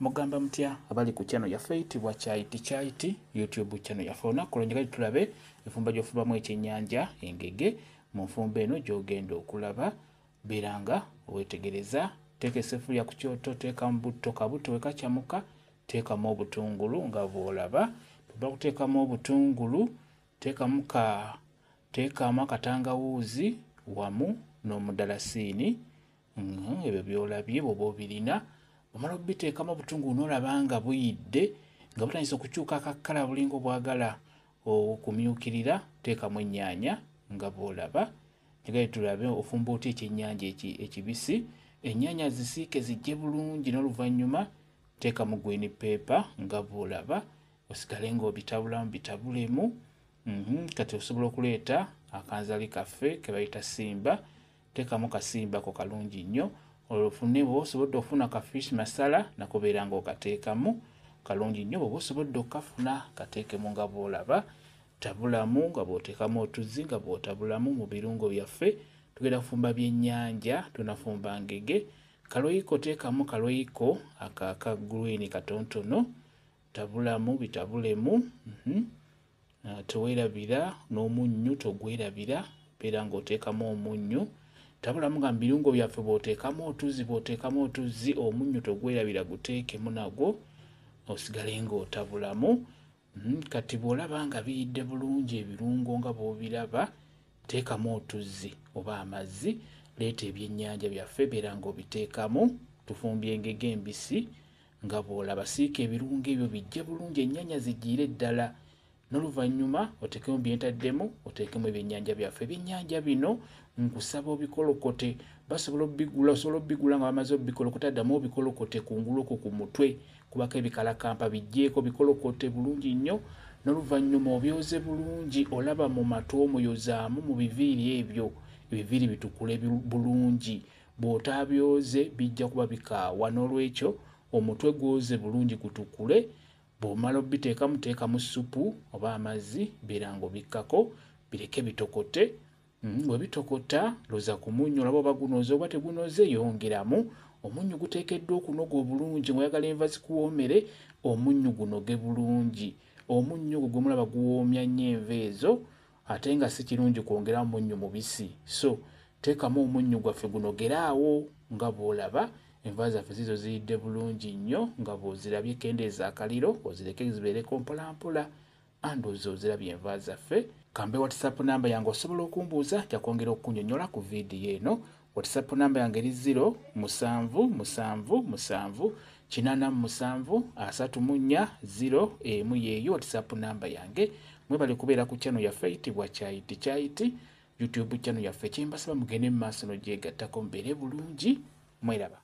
Mugamba mutya abali ku channel yaffe eyitibwa Kyaiti YouTube channel yaffe olunaku luno njagala tulabe enfumba gy'ofumbamu ekyennyanja engege. Mu nfumba eno gy'ogenda okulaba beera nga weetegereza. Teeka esseffuliya ku kyoto, teekamu butto, kabutto we kakyamuka teekamu obutungulu nga bw'olaba. Bw'oba kuteekamu obutungulu teekamu akatangawuuzi wamu n'omudalasini. Ebyo by'olabye bw'oba obirina. Omala obiteekamu obutungulu n'olaba nga buyidde nga butandise okukyuka akakkala bulinga obwagala okumyukirira, teekamu ennyaanya nga bw'olaba. Njagala tulabe ofumba otya ekyennyanja ekibisi. Ennyaanya zisiike zijje bulungi n'oluvannyuma teekamu green pepper nga bw'olaba, osigale ng'obitabulamu bitabulemu. Kati osobola okuleeta akanzaali kaffe ke bayita simba, teekamu kasimbako kalungi nnyo. Olufune bw'oba osobodde okufuna ka fish masala nako beera ng'okateekamu kalungi nnyo. Bw'oba osobodde okukafuna kateekemu nga bw'olaba. Tabulamu nga bw'oteekamu otuzzi nga bw'otabulamu mu birungo byaffe. Tugenda kufumba byennyanja, tunafumba ngege. Kaloyiko teekamu kaloyiko aka green katonotono, tabulamu bitabulemu. Teweerabira n'omunnyu togwerabira, beera ng'oteekamu omunnyu. Tabulamu nga mu birungo byaffe bw'oteekamu otuzzi omunnyu togwerabira guteekemu nagwo, osigale ng'otabulamu. Kati bw'olaba nga biyidde bulungi ebirungo nga bw'obiraba, teekamu otuzzi oba amazzi. Leeta ebyennyanja byaffe beera ng'obiteekamu. Tufumbye engege embisi nga bw'olaba. Siika ebirungo ebyo bijje bulungi, ennyaanya zigiire ddala. N'oluvannyuma oteekemu bye ntaddemu, oteekemu ebyennyanja byaffe. Ebyennyanja bino nkusaba obikolokote. Basobola obbigula nga bamaze obbikolokota, addamu obikolokote kungulu okwo ku mutwe, kubako ebikalakampa bijjeeko, bikolokote bulungi nnyo. N'oluvannyuma obyoze bulungi, olaba mu matu omuyozaamu mu biviiri ebyo, ebiviiri bitukule bulungi. Bw'otaabyoze bijja kuba bikaawa, n'olwekyo omutwe gwoze bulungi gutukule. Bw'omala obiteekamu teekamu supu oba amazzi, beera ng'obikkako bireke bitokote. Bwe bitokota loza ku munnyo, olaba oba gunoze oba tegunoze, yongeramu. Omunnyu guteekeddwa okunoga obulungi, ng'oyagala enva zikuwoomere, omunnyu gunoge bulungi. Omunnyu gwe mulaba guwoomya nnyo enva ezo, ate nga si kirungi kwongeramu munnyu mubisi. So teekamu omunnyu gwaffe gunogere awo nga bw'olaba. Enva zaffe zizo ziyidde bulungi nnyo nga bw'ozirabye. Kendeeza akaliro ozireke zibeereko mpolampola, andoozi ozirabye enva zaffe. Kambe WhatsApp namba yange osobola okumbuuza, nja kwongera okukunnyonnyola ku viidiyo eno. WhatsApp namba yange eri 0777873401 yeeyo WhatsApp namba yange. Mwebale kubeera ku channel yaffe eyitibwa Kyaiti YouTube channel yaffe. Kyembasaba mugende mu maaso n'ogyegattako mubeere bulungi. Mweraba.